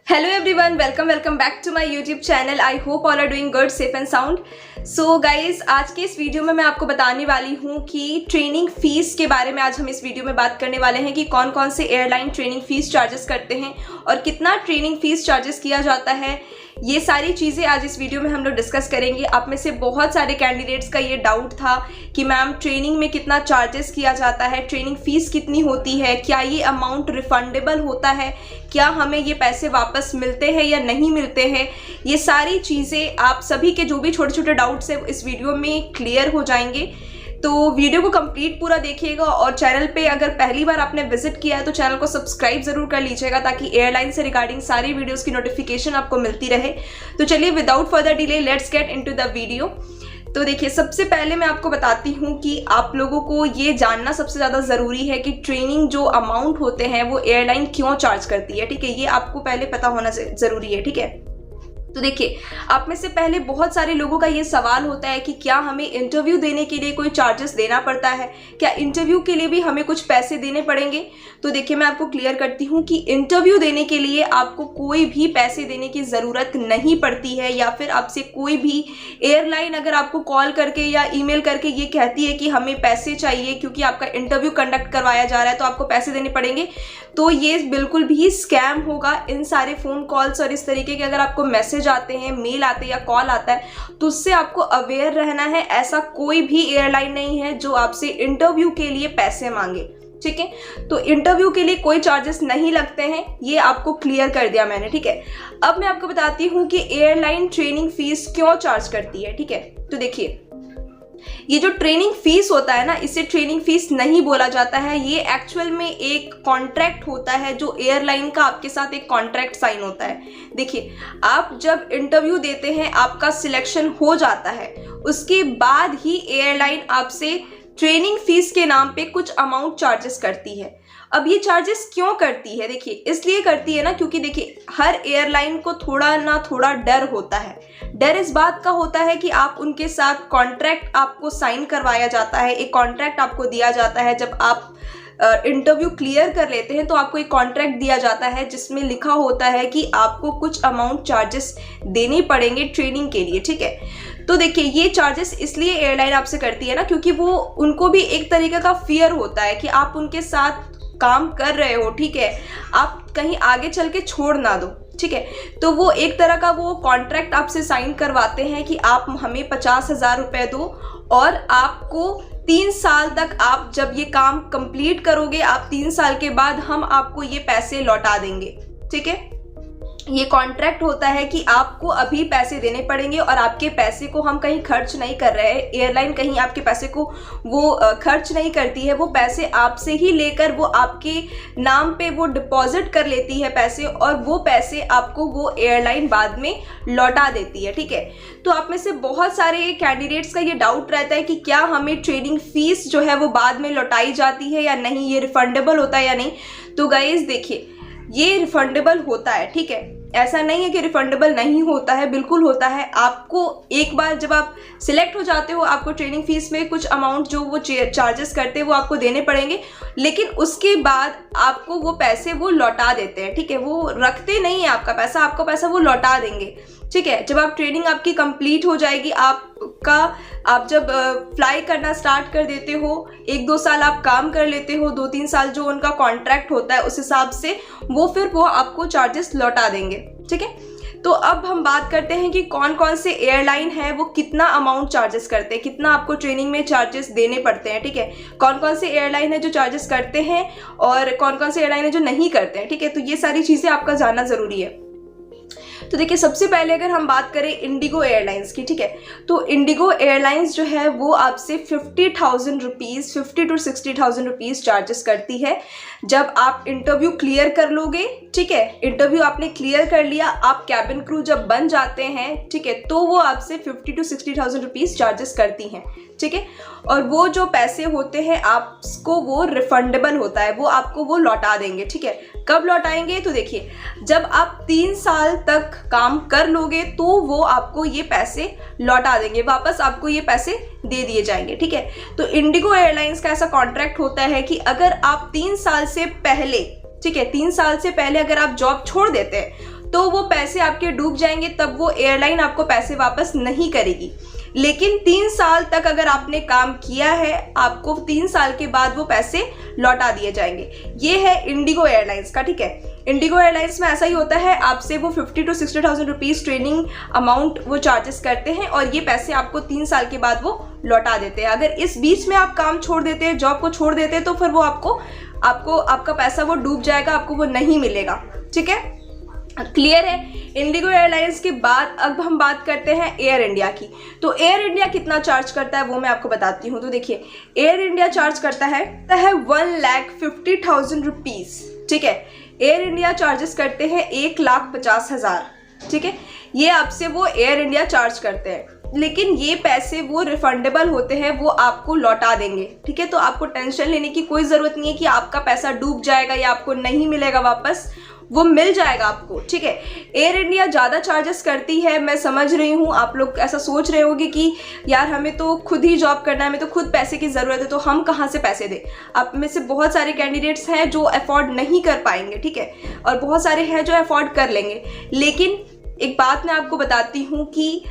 Hello everyone, welcome back to my YouTube channel. I hope all are doing good, safe and sound. So guys, आज के इस video में मैं आपको बताने वाली हूँ कि ट्रेनिंग फीस के बारे में आज हम इस वीडियो में बात करने वाले हैं कि कौन कौन से एयरलाइन ट्रेनिंग फीस चार्जेस करते हैं और कितना ट्रेनिंग फीस चार्जेस किया जाता है। ये सारी चीज़ें आज इस वीडियो में हम लोग डिस्कस करेंगे। आप में से बहुत सारे कैंडिडेट्स का ये डाउट था कि मैम ट्रेनिंग में कितना चार्जेस किया जाता है, ट्रेनिंग फीस कितनी होती है, क्या ये अमाउंट रिफंडेबल होता है, क्या हमें ये पैसे वापस मिलते हैं या नहीं मिलते हैं। ये सारी चीज़ें आप सभी के जो भी छोटे छोटे डाउट्स हैं इस वीडियो में क्लियर हो जाएंगे। तो वीडियो को कंप्लीट पूरा देखिएगा और चैनल पे अगर पहली बार आपने विजिट किया है तो चैनल को सब्सक्राइब जरूर कर लीजिएगा ताकि एयरलाइन से रिगार्डिंग सारी वीडियोस की नोटिफिकेशन आपको मिलती रहे। तो चलिए without further delay let's get into the video. तो देखिए, सबसे पहले मैं आपको बताती हूँ कि आप लोगों को ये जानना सबसे ज़्यादा ज़रूरी है कि ट्रेनिंग जो अमाउंट होते हैं वो एयरलाइन क्यों चार्ज करती है। ठीक है, ये आपको पहले पता होना ज़रूरी है। ठीक है, तो देखिए, आप में से पहले बहुत सारे लोगों का ये सवाल होता है कि क्या हमें इंटरव्यू देने के लिए कोई चार्जेस देना पड़ता है, क्या इंटरव्यू के लिए भी हमें कुछ पैसे देने पड़ेंगे। तो देखिए, मैं आपको क्लियर करती हूँ कि इंटरव्यू देने के लिए आपको कोई भी पैसे देने की ज़रूरत नहीं पड़ती है, या फिर आपसे कोई भी एयरलाइन अगर आपको कॉल करके या ईमेल करके ये कहती है कि हमें पैसे चाहिए क्योंकि आपका इंटरव्यू कंडक्ट करवाया जा रहा है तो आपको पैसे देने पड़ेंगे, तो ये बिल्कुल भी स्कैम होगा। इन सारे फ़ोन कॉल्स और इस तरीके के अगर आपको मैसेज आते हैं, मेल आते हैं या कॉल आता है तो उससे आपको अवेयर रहना है। ऐसा कोई भी एयरलाइन नहीं है जो आपसे इंटरव्यू के लिए पैसे मांगे। ठीक है, तो इंटरव्यू के लिए कोई चार्जेस नहीं लगते हैं, ये आपको क्लियर कर दिया मैंने। ठीक है, अब मैं आपको बताती हूँ कि एयरलाइन ट्रेनिंग फीस क्यों चार्ज करती है। ठीक है, तो देखिए, ये जो ट्रेनिंग फीस होता है ना, इसे ट्रेनिंग फीस नहीं बोला जाता है। ये एक्चुअल में एक कॉन्ट्रैक्ट होता है जो एयरलाइन का आपके साथ एक कॉन्ट्रैक्ट साइन होता है। देखिए, आप जब इंटरव्यू देते हैं, आपका सिलेक्शन हो जाता है, उसके बाद ही एयरलाइन आपसे ट्रेनिंग फीस के नाम पे कुछ अमाउंट चार्जेस करती है। अब ये चार्जेस क्यों करती है? देखिए, इसलिए करती है ना क्योंकि देखिए, हर एयरलाइन को थोड़ा ना थोड़ा डर होता है। डर इस बात का होता है कि आप उनके साथ कॉन्ट्रैक्ट आपको साइन करवाया जाता है, एक कॉन्ट्रैक्ट आपको दिया जाता है। जब आप इंटरव्यू क्लियर कर लेते हैं तो आपको एक कॉन्ट्रैक्ट दिया जाता है जिसमें लिखा होता है कि आपको कुछ अमाउंट चार्जेस देने पड़ेंगे ट्रेनिंग के लिए। ठीक है, तो देखिए, ये चार्जेस इसलिए एयरलाइन आपसे करती है ना क्योंकि वो उनको भी एक तरीके का फियर होता है कि आप उनके साथ काम कर रहे हो। ठीक है, आप कहीं आगे चल के छोड़ ना दो। ठीक है, तो वो एक तरह का वो कॉन्ट्रैक्ट आपसे साइन करवाते हैं कि आप हमें 50,000 रुपये दो और आपको 3 साल तक, आप जब ये काम कंप्लीट करोगे, आप 3 साल के बाद हम आपको ये पैसे लौटा देंगे। ठीक है, ये कॉन्ट्रैक्ट होता है कि आपको अभी पैसे देने पड़ेंगे और आपके पैसे को हम कहीं खर्च नहीं कर रहे हैं। एयरलाइन कहीं आपके पैसे को वो खर्च नहीं करती है, वो पैसे आपसे ही लेकर वो आपके नाम पे वो डिपॉजिट कर लेती है पैसे, और वो पैसे आपको वो एयरलाइन बाद में लौटा देती है। ठीक है, तो आप में से बहुत सारे कैंडिडेट्स का ये डाउट रहता है कि क्या हमें ट्रेनिंग फीस जो है वो बाद में लौटाई जाती है या नहीं, ये रिफंडेबल होता है या नहीं। तो गाइज देखिए, ये रिफंडेबल होता है। ठीक है, ऐसा नहीं है कि रिफंडेबल नहीं होता है, बिल्कुल होता है। आपको एक बार जब आप सिलेक्ट हो जाते हो, आपको ट्रेनिंग फीस में कुछ अमाउंट जो वो चार्जेस करते हैं वो आपको देने पड़ेंगे, लेकिन उसके बाद आपको वो पैसे वो लौटा देते हैं। ठीक है, वो रखते नहीं है आपका पैसा वो लौटा देंगे। ठीक है, जब आप ट्रेनिंग आपकी कंप्लीट हो जाएगी, आप जब फ्लाई करना स्टार्ट कर देते हो, 1-2 साल आप काम कर लेते हो, 2-3 साल जो उनका कॉन्ट्रैक्ट होता है उस हिसाब से वो आपको चार्जेस लौटा देंगे। ठीक है, तो अब हम बात करते हैं कि कौन कौन से एयरलाइन है वो कितना अमाउंट चार्जेस करते हैं, कितना आपको ट्रेनिंग में चार्जेस देने पड़ते हैं। ठीक है, कौन कौन से एयरलाइन है जो चार्जेस करते हैं और कौन कौन से एयरलाइन है जो नहीं करते हैं। ठीक है, तो ये सारी चीज़ें आपका जानना ज़रूरी है। तो देखिए, सबसे पहले अगर हम बात करें इंडिगो एयरलाइंस की, ठीक है, तो इंडिगो एयरलाइंस जो है वो आपसे 50,000 रुपीज़, 50 to 60,000 रुपीज़ चार्जेस करती है जब आप इंटरव्यू क्लियर कर लोगे। ठीक है, इंटरव्यू आपने क्लियर कर लिया, आप कैबिन क्रू जब बन जाते हैं, ठीक है, तो वो आपसे 50 to 60,000 रुपीज़ चार्जेस करती हैं। ठीक है, और वो जो पैसे होते हैं आपको वो रिफंडेबल होता है, वो आपको वो लौटा देंगे। ठीक है, कब लौटाएंगे? तो देखिए, जब आप 3 साल तक काम कर लोगे तो वो आपको ये पैसे लौटा देंगे, वापस आपको ये पैसे दे दिए जाएंगे। ठीक है, तो इंडिगो एयरलाइंस का ऐसा कॉन्ट्रैक्ट होता है कि अगर आप 3 साल से पहले, ठीक है, 3 साल से पहले अगर आप जॉब छोड़ देते हैं तो वो पैसे आपके डूब जाएंगे, तब वो एयरलाइन आपको पैसे वापस नहीं करेगी। लेकिन 3 साल तक अगर आपने काम किया है, आपको 3 साल के बाद वो पैसे लौटा दिए जाएंगे। ये है इंडिगो एयरलाइंस का, ठीक है। इंडिगो एयरलाइंस में ऐसा ही होता है, आपसे वो 50 to 60,000 रुपीज़ ट्रेनिंग अमाउंट वो चार्जेस करते हैं और ये पैसे आपको 3 साल के बाद वो लौटा देते हैं। अगर इस बीच में आप काम छोड़ देते हैं, जॉब को छोड़ देते हैं, तो फिर वो आपका पैसा वो डूब जाएगा, आपको वो नहीं मिलेगा, ठीक है। क्लियर है। इंडिगो एयरलाइंस के बाद अब हम बात करते हैं एयर इंडिया की। तो एयर इंडिया कितना चार्ज करता है वो मैं आपको बताती हूँ। तो देखिए, एयर इंडिया चार्ज करता है 1,50,000 रुपीज़, ठीक है। एयर इंडिया चार्जेस करते हैं 1,50,000, ठीक है। ये आपसे वो एयर इंडिया चार्ज करते हैं, लेकिन ये पैसे वो रिफंडेबल होते हैं, वो आपको लौटा देंगे, ठीक है। तो आपको टेंशन लेने की कोई ज़रूरत नहीं है कि आपका पैसा डूब जाएगा या आपको नहीं मिलेगा वापस, वो मिल जाएगा आपको, ठीक है। एयर इंडिया ज़्यादा चार्जेस करती है, मैं समझ रही हूँ। आप लोग ऐसा सोच रहे होंगे कि यार हमें तो खुद ही जॉब करना है, हमें तो खुद पैसे की ज़रूरत है, तो हम कहाँ से पैसे दें। आप में से बहुत सारे कैंडिडेट्स हैं जो अफोर्ड नहीं कर पाएंगे, ठीक है, और बहुत सारे हैं जो अफोर्ड कर लेंगे। लेकिन एक बात मैं आपको बताती हूँ कि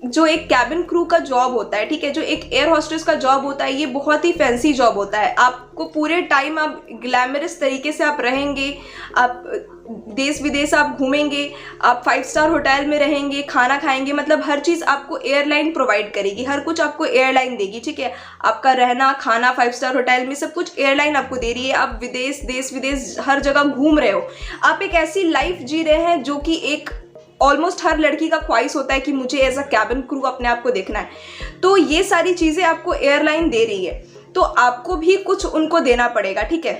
जो एक कैबिन क्रू का जॉब होता है, ठीक है, जो एक एयर होस्टेस का जॉब होता है, ये बहुत ही फैंसी जॉब होता है। आपको पूरे टाइम आप ग्लैमरस तरीके से आप रहेंगे, आप देश विदेश आप घूमेंगे, आप 5 स्टार होटल में रहेंगे, खाना खाएंगे, मतलब हर चीज़ आपको एयरलाइन प्रोवाइड करेगी, हर कुछ आपको एयरलाइन देगी, ठीक है। आपका रहना खाना 5 स्टार होटल में सब कुछ एयरलाइन आपको दे रही है। आप विदेश देश विदेश हर जगह घूम रहे हो, आप एक ऐसी लाइफ जी रहे हैं जो कि एक ऑलमोस्ट हर लड़की का ख्वाहिश होता है कि मुझे एज अ कैबिन क्रू अपने आप को देखना है। तो ये सारी चीज़ें आपको एयरलाइन दे रही है, तो आपको भी कुछ उनको देना पड़ेगा, ठीक है।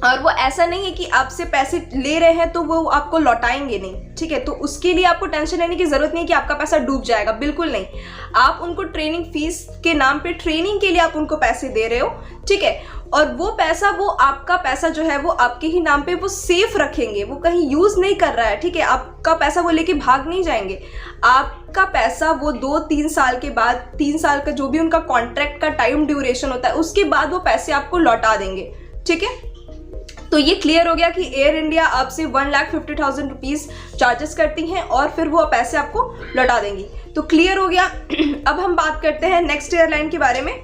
और वो ऐसा नहीं है कि आपसे पैसे ले रहे हैं तो वो आपको लौटाएंगे नहीं, ठीक है। तो उसके लिए आपको टेंशन लेने की ज़रूरत नहीं है कि आपका पैसा डूब जाएगा, बिल्कुल नहीं। आप उनको ट्रेनिंग फीस के नाम पे ट्रेनिंग के लिए आप उनको पैसे दे रहे हो, ठीक है। और वो पैसा, वो आपका पैसा जो है वो आपके ही नाम पे वो सेफ रखेंगे, वो कहीं यूज़ नहीं कर रहा है, ठीक है। आपका पैसा वो लेके भाग नहीं जाएंगे। आपका पैसा वो 2-3 साल के बाद, 3 साल का जो भी उनका कॉन्ट्रैक्ट का टाइम ड्यूरेशन होता है, उसके बाद वो पैसे आपको लौटा देंगे, ठीक है। तो ये क्लियर हो गया कि एयर इंडिया आपसे 1,50,000 रुपीज़ चार्जेस करती हैं और फिर वो पैसे आपको लौटा देंगी। तो क्लियर हो गया। अब हम बात करते हैं नेक्स्ट एयरलाइन के बारे में।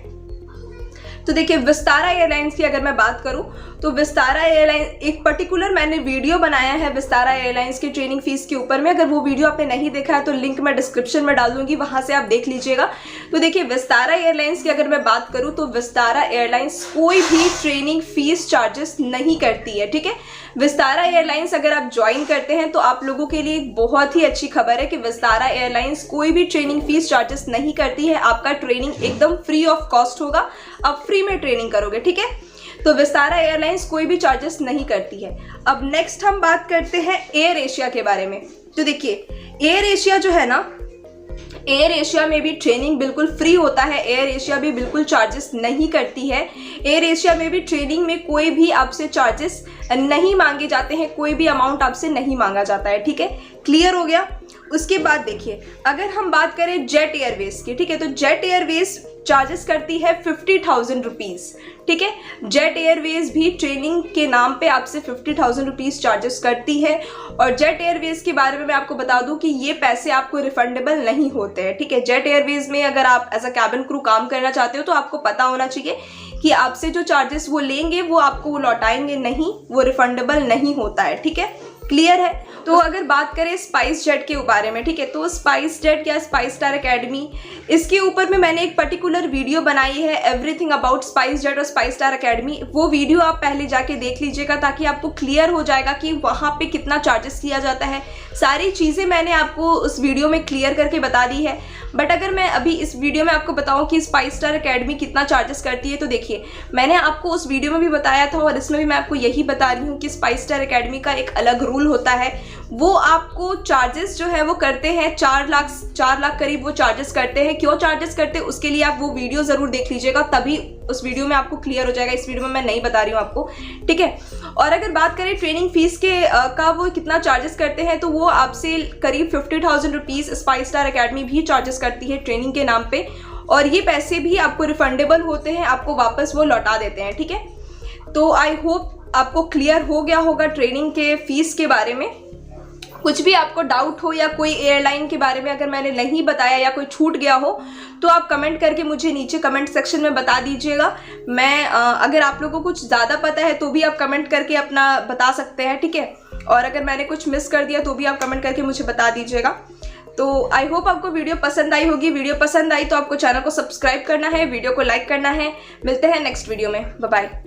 तो देखिए, विस्तारा एयरलाइंस की अगर मैं बात करूं तो विस्तारा एयरलाइन एक पर्टिकुलर मैंने वीडियो बनाया है विस्तारा एयरलाइंस की ट्रेनिंग फीस के ऊपर में। अगर वो वीडियो आपने नहीं देखा है तो लिंक मैं डिस्क्रिप्शन में डाल दूंगी, वहां से आप देख लीजिएगा। तो देखिए, विस्तारा एयरलाइंस की अगर मैं बात करूं तो विस्तारा एयरलाइंस कोई भी ट्रेनिंग फीस चार्जेस नहीं करती है, ठीक है। विस्तारा एयरलाइंस अगर आप ज्वाइन करते हैं तो आप लोगों के लिए एक बहुत ही अच्छी खबर है कि विस्तारा एयरलाइंस कोई भी ट्रेनिंग फीस चार्जेस नहीं करती है। आपका ट्रेनिंग एकदम फ्री ऑफ कॉस्ट होगा, आप फ्री में ट्रेनिंग करोगे, ठीक है। तो विस्तारा एयरलाइंस कोई भी चार्जेस नहीं करती है। अब नेक्स्ट हम बात करते हैं एयर एशिया के बारे में। तो देखिए, एयर एशिया जो है ना, एयर एशिया में भी ट्रेनिंग बिल्कुल फ्री होता है। एयर एशिया भी बिल्कुल चार्जेस नहीं करती है। एयर एशिया में भी ट्रेनिंग में कोई भी आपसे चार्जेस नहीं मांगे जाते हैं, कोई भी अमाउंट आपसे नहीं मांगा जाता है, ठीक है। क्लियर हो गया। उसके बाद देखिए, अगर हम बात करें जेट एयरवेज की, ठीक है, तो जेट एयरवेज चार्जेस करती है 50,000 रुपीज़, ठीक है। जेट एयरवेज भी ट्रेनिंग के नाम पे आपसे 50,000 रुपीज़ चार्जेस करती है। और जेट एयरवेज के बारे में मैं आपको बता दूं कि ये पैसे आपको रिफंडेबल नहीं होते हैं, ठीक है। जेट एयरवेज में अगर आप एज अ कैबिन क्रू काम करना चाहते हो तो आपको पता होना चाहिए कि आपसे जो चार्जेस वो लेंगे वो आपको वो लौटाएंगे नहीं, वो रिफंडेबल नहीं होता है, ठीक है। क्लियर है। तो अगर बात करें स्पाइस जेट के बारे में, ठीक है, तो स्पाइस जेट या स्पाइस स्टार एकेडमी, इसके ऊपर में मैंने एक पर्टिकुलर वीडियो बनाई है, एवरीथिंग अबाउट स्पाइस जेट और स्पाइस स्टार एकेडमी। वो वीडियो आप पहले जाके देख लीजिएगा ताकि आपको क्लियर हो जाएगा कि वहाँ पे कितना चार्जेस लिया जाता है। सारी चीज़ें मैंने आपको उस वीडियो में क्लियर करके बता दी है। बट अगर मैं अभी इस वीडियो में आपको बताऊं कि स्पाइस स्टार एकेडमी कितना चार्जेस करती है, तो देखिए, मैंने आपको उस वीडियो में भी बताया था और इसमें भी मैं आपको यही बता रही हूँ कि स्पाइस स्टार एकेडमी का एक अलग रूल होता है। वो आपको चार्जेस जो है वो करते हैं 4 लाख करीब वो चार्जेस करते हैं। क्यों चार्जेस करते हैं उसके लिए आप वो वीडियो ज़रूर देख लीजिएगा, तभी उस वीडियो में आपको क्लियर हो जाएगा। इस वीडियो में मैं नहीं बता रही हूँ आपको, ठीक है। और अगर बात करें ट्रेनिंग फीस के का वो कितना चार्जेस करते हैं, तो वो आपसे करीब 50,000 रुपीज़ स्पाइस स्टार एकेडमी भी चार्जेस करती है ट्रेनिंग के नाम पे। और ये पैसे भी आपको रिफंडेबल होते हैं, आपको वापस वो लौटा देते हैं, ठीक है। तो आई होप आपको क्लियर हो गया होगा ट्रेनिंग के फीस के बारे में। कुछ भी आपको डाउट हो या कोई एयरलाइन के बारे में अगर मैंने नहीं बताया या कोई छूट गया हो तो आप कमेंट करके मुझे नीचे कमेंट सेक्शन में बता दीजिएगा। मैं अगर आप लोगों को कुछ ज़्यादा पता है तो भी आप कमेंट करके अपना बता सकते हैं, ठीक है। और अगर मैंने कुछ मिस कर दिया तो भी आप कमेंट करके मुझे बता दीजिएगा। तो आई होप आपको वीडियो पसंद आई होगी। वीडियो पसंद आई तो आपको चैनल को सब्सक्राइब करना है, वीडियो को लाइक करना है। मिलते हैं नेक्स्ट वीडियो में, बाय बाय।